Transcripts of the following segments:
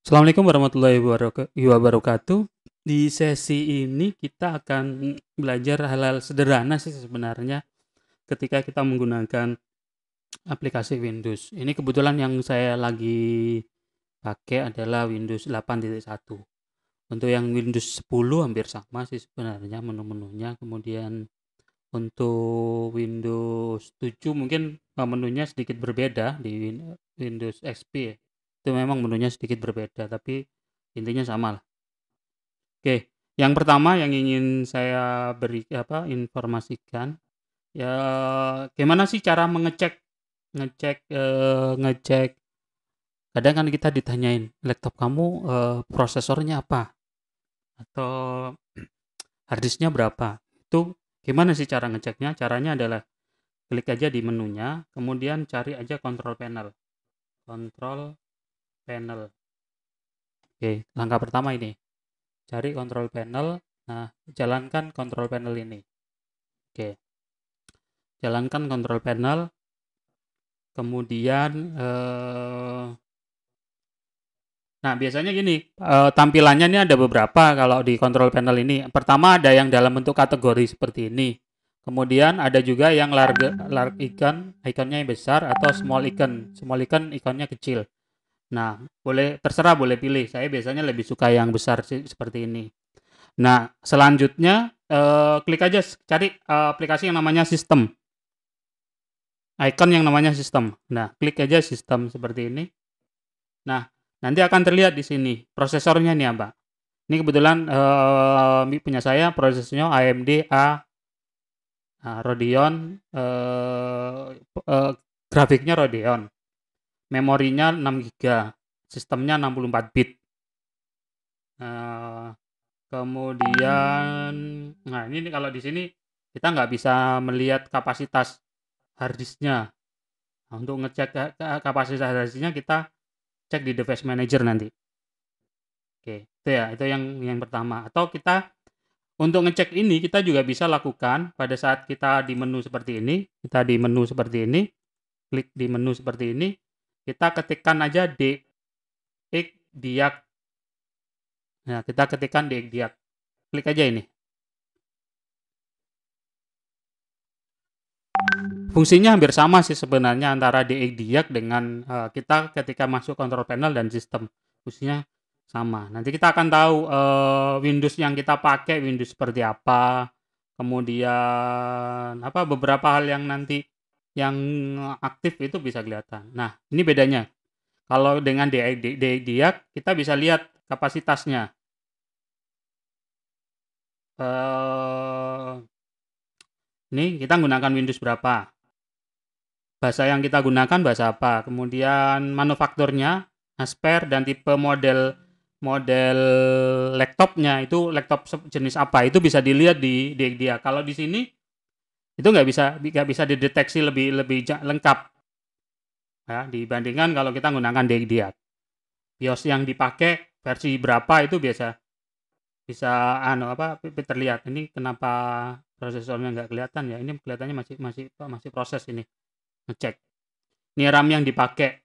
Assalamualaikum warahmatullahi wabarakatuh. Di sesi ini kita akan belajar hal-hal sederhana sih sebenarnya ketika kita menggunakan aplikasi Windows. Ini kebetulan yang saya lagi pakai adalah Windows 8.1. Untuk yang Windows 10 hampir sama sih sebenarnya menu-menunya. Kemudian untuk Windows 7 mungkin menunya sedikit berbeda di Windows XP ya. Itu memang menunya sedikit berbeda, tapi intinya sama lah. Oke, yang pertama yang ingin saya beri informasikan, ya gimana sih cara ngecek ngecek kadang kan kita ditanyain, "Laptop kamu, prosesornya apa?" Atau "Harddisknya berapa?" Itu gimana sih cara ngeceknya? Caranya adalah klik aja di menunya, kemudian cari aja control panel. Control panel. Oke, langkah pertama ini, cari control panel. Nah, jalankan control panel ini. Oke, jalankan control panel, kemudian nah biasanya gini, tampilannya ini ada beberapa kalau di control panel ini. Pertama ada yang dalam bentuk kategori seperti ini. Kemudian ada juga yang large icon, ikonnya yang besar atau small icon. Small icon ikonnya kecil. Nah, terserah boleh pilih. Saya biasanya lebih suka yang besar sih seperti ini. Nah, selanjutnya klik aja cari aplikasi yang namanya sistem. Icon yang namanya sistem. Nah, klik aja sistem seperti ini. Nah, nanti akan terlihat di sini prosesornya nih, Mbak. Ini kebetulan punya saya prosesornya AMD Radeon, grafiknya Radeon, memorinya 6 GB, sistemnya 64 bit. Kemudian, nah ini kalau di sini kita nggak bisa melihat kapasitas harddisknya. Nah, untuk ngecek kapasitas harddisknya kita cek di device manager nanti. Oke, itu ya, itu yang pertama. Atau kita untuk ngecek ini kita juga bisa lakukan pada saat kita di menu seperti ini, klik di menu seperti ini, kita ketikkan aja dxdiag. Nah, kita ketikkan dxdiag. Klik aja ini. Fungsinya hampir sama sih sebenarnya antara dxdiag dengan kita ketika masuk control panel dan sistem. Fungsinya sama. Nanti kita akan tahu Windows yang kita pakai Windows seperti apa. Kemudian beberapa hal yang nanti yang aktif itu bisa kelihatan. Nah, ini bedanya. Kalau dengan dxdiag kita bisa lihat kapasitasnya. Ini kita menggunakan Windows berapa. Bahasa yang kita gunakan bahasa apa. Kemudian manufakturnya, Aspere dan tipe model model laptopnya itu laptop jenis apa itu bisa dilihat di dia. Kalau di sini itu nggak bisa dideteksi lebih lebih lengkap ya dibandingkan kalau kita menggunakan dia. BIOS yang dipakai versi berapa itu biasa bisa terlihat. Ini kenapa prosesornya nggak kelihatan ya? Ini kelihatannya masih proses ini ngecek. Ini RAM yang dipakai.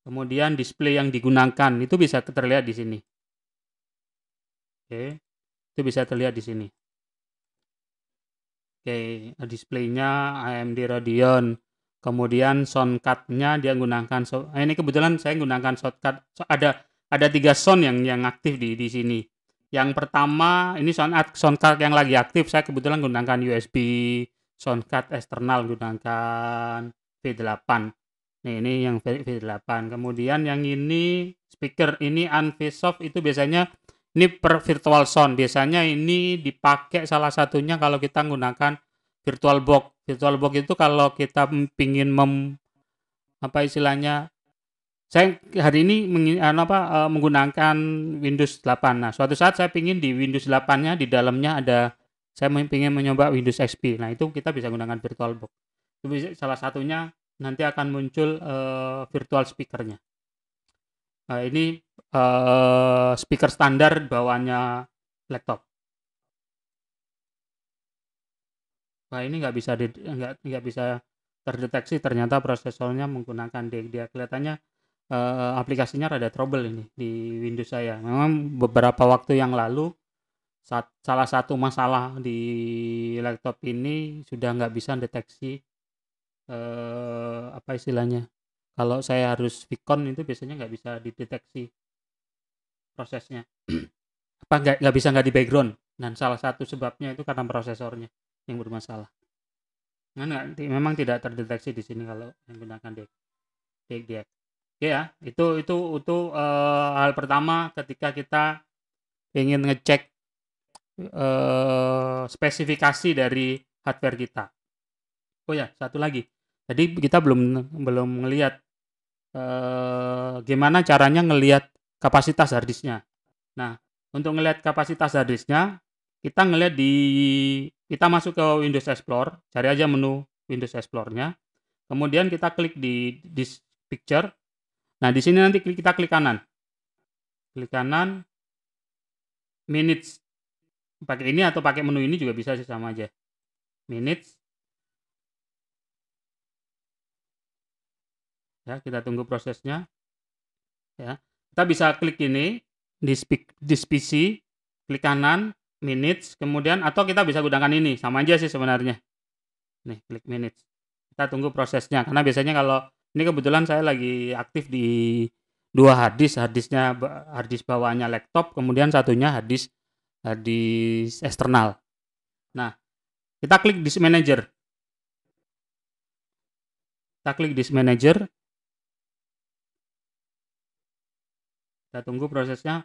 Kemudian display yang digunakan itu bisa terlihat di sini. Oke, itu bisa terlihat di sini. Oke, displaynya AMD Radeon. Kemudian soundcard-nya dia gunakan. Ini kebetulan saya gunakan soundcard. Ada 3 sound yang aktif di sini. Yang pertama ini soundcard yang lagi aktif. Saya kebetulan gunakan USB soundcard eksternal gunakan V8. Ini yang V8. Kemudian yang ini speaker ini Unvisoft itu biasanya ini per virtual sound. Biasanya ini dipakai salah satunya kalau kita menggunakan VirtualBox. VirtualBox itu kalau kita pingin istilahnya saya hari ini menggunakan Windows 8. Nah, suatu saat saya pingin di Windows 8-nya di dalamnya saya ingin mencoba Windows XP. Nah, itu kita bisa gunakan VirtualBox. Itu bisa, salah satunya nanti akan muncul virtual speaker-nya. Nah, ini speaker standar bawaannya laptop. Nah, ini nggak bisa terdeteksi ternyata prosesornya menggunakan dia kelihatannya aplikasinya rada trouble ini di Windows saya. Memang beberapa waktu yang lalu salah satu masalah di laptop ini sudah nggak bisa deteksi apa istilahnya. Kalau saya harus Vicon itu biasanya nggak bisa dideteksi prosesnya. Apa nggak di background. Dan salah satu sebabnya itu karena prosesornya yang bermasalah. Memang tidak terdeteksi di sini kalau menggunakan DXDX. Oke ya, itu hal pertama ketika kita ingin ngecek spesifikasi dari hardware kita. Oh ya, satu lagi. Tadi kita belum ngelihat gimana caranya ngelihat kapasitas harddisknya. Nah, untuk ngelihat kapasitas harddisknya, kita masuk ke Windows Explorer, cari aja menu Windows Explorer-nya. Kemudian kita klik di disk picture. Nah, di sini nanti kita klik kanan. Klik kanan, minutes. Pakai ini atau pakai menu ini juga bisa sih, sama aja. Minutes. Ya, kita tunggu prosesnya. Ya. Kita bisa klik ini di PC, klik kanan, minutes, kemudian atau kita bisa gunakan ini, sama aja sih sebenarnya. Nih, klik minutes. Kita tunggu prosesnya karena biasanya kalau ini kebetulan saya lagi aktif di dua harddisknya harddisk bawaannya laptop, kemudian satunya harddisk eksternal. Nah, kita klik disk manager. Kita klik disk manager. Kita tunggu prosesnya.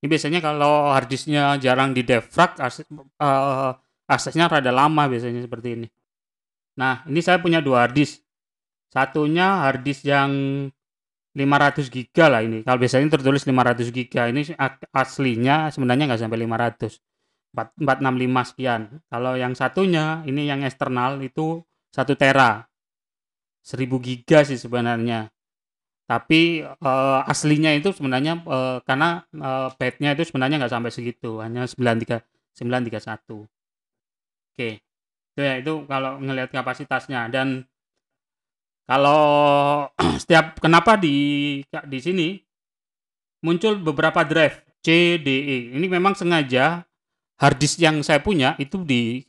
Ini biasanya kalau harddisknya jarang di defrag, aksesnya rada lama biasanya seperti ini. Nah, ini saya punya dua harddisk. Satunya harddisk yang 500 GB lah ini. Kalau biasanya tertulis 500 GB, ini aslinya sebenarnya nggak sampai 500. 465 sekian. Kalau yang satunya, ini yang eksternal itu 1 tera. 1000 GB sih sebenarnya. Tapi aslinya itu sebenarnya karena byte-nya itu sebenarnya nggak sampai segitu, hanya 931. Oke. Itu kalau ngelihat kapasitasnya. Dan kalau kenapa di sini muncul beberapa drive C, D, E. Ini memang sengaja harddisk yang saya punya itu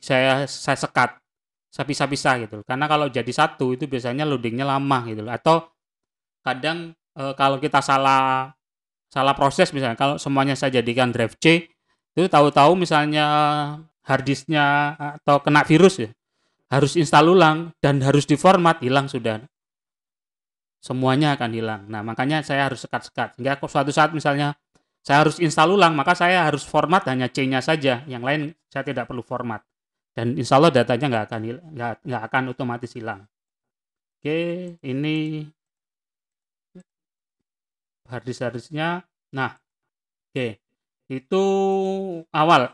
saya sekat, saya pisah-pisah gitu. Karena kalau jadi satu itu biasanya loadingnya lama gitu. Atau kadang kalau kita salah proses, misalnya kalau semuanya saya jadikan drive C, itu tahu-tahu misalnya harddisknya atau kena virus ya, harus install ulang dan harus diformat, hilang sudah. Semuanya akan hilang. Nah, makanya saya harus sekat-sekat. Sehingga suatu saat misalnya saya harus install ulang, maka saya harus format hanya C-nya saja. Yang lain saya tidak perlu format. Dan insya Allah datanya nggak akan otomatis hilang. Oke, ini harddisk-harddisknya. Nah, oke. Itu awal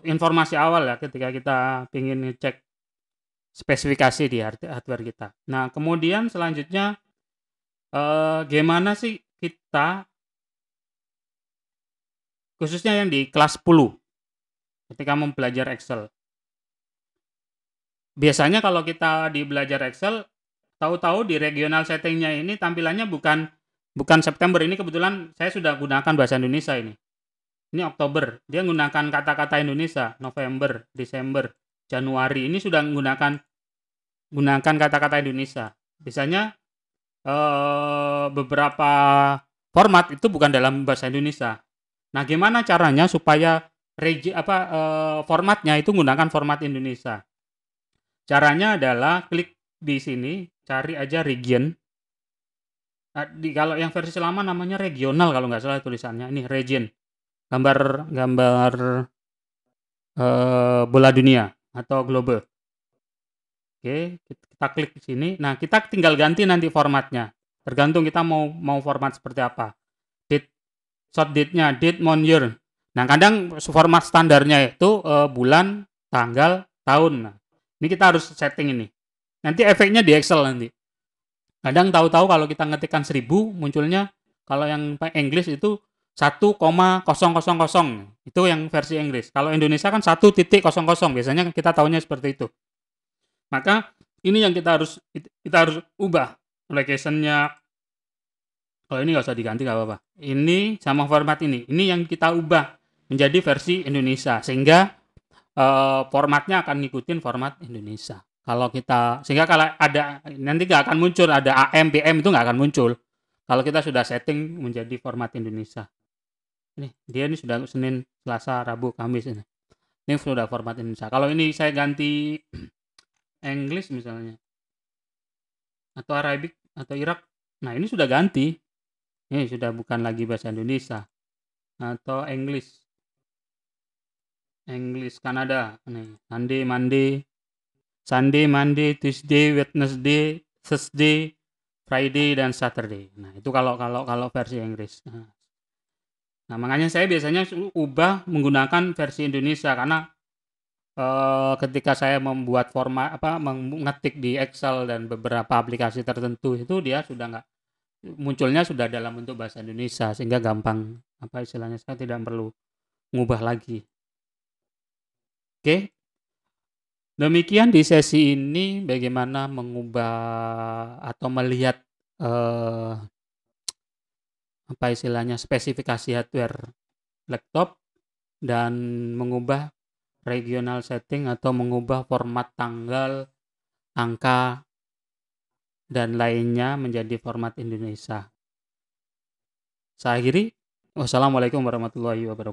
informasi awal ya ketika kita ingin ngecek spesifikasi di hardware kita. Nah, kemudian selanjutnya gimana sih kita, khususnya yang di kelas 10 ketika mau belajar Excel. Biasanya kalau kita di belajar Excel, tahu-tahu di regional settingnya ini tampilannya bukan September. Ini kebetulan saya sudah gunakan bahasa Indonesia ini. Ini Oktober, dia menggunakan kata-kata Indonesia. November, Desember, Januari, ini sudah menggunakan kata-kata Indonesia. Biasanya beberapa format itu bukan dalam bahasa Indonesia. Nah, gimana caranya supaya formatnya itu menggunakan format Indonesia? Caranya adalah klik di sini, cari aja region. Kalau yang versi lama namanya regional kalau nggak salah tulisannya. Ini region. Gambar bola dunia atau globe. Oke, kita klik di sini. Nah, kita tinggal ganti nanti formatnya. Tergantung kita mau format seperti apa. Short date-nya, date, month, year. Nah, kadang format standarnya itu bulan, tanggal, tahun. Nah, ini kita harus setting ini. Nanti efeknya di Excel nanti. Kadang tahu-tahu kalau kita ngetikkan 1000, munculnya kalau yang Inggris itu 1,000. Itu yang versi Inggris. Kalau Indonesia kan 1.00. Biasanya kita tahunya seperti itu. Maka ini yang kita harus ubah. location-nya kalau ini nggak usah diganti nggak apa-apa. Ini sama format ini yang kita ubah menjadi versi Indonesia sehingga formatnya akan ngikutin format Indonesia. Kalau kita sehingga kalau ada nanti nggak akan muncul ada AM, PM itu nggak akan muncul. Kalau kita sudah setting menjadi format Indonesia. Ini sudah Senin, Selasa, Rabu, Kamis ini. Ini sudah format Indonesia. Kalau ini saya ganti English misalnya atau Arabic atau Irak, nah ini sudah ganti. Ini sudah bukan lagi bahasa Indonesia atau English Kanada nih Sunday, Monday, Tuesday, Wednesday, Thursday, Friday dan Saturday. Nah, itu kalau versi Inggris. Nah, makanya saya biasanya ubah menggunakan versi Indonesia karena ketika saya membuat format mengetik di Excel dan beberapa aplikasi tertentu itu dia sudah nggak munculnya sudah dalam bentuk bahasa Indonesia sehingga gampang istilahnya saya tidak perlu ngubah lagi. Oke. Demikian di sesi ini bagaimana mengubah atau melihat spesifikasi hardware laptop dan mengubah regional setting atau mengubah format tanggal, angka dan lainnya menjadi format Indonesia. Saya akhiri. Wassalamualaikum warahmatullahi wabarakatuh.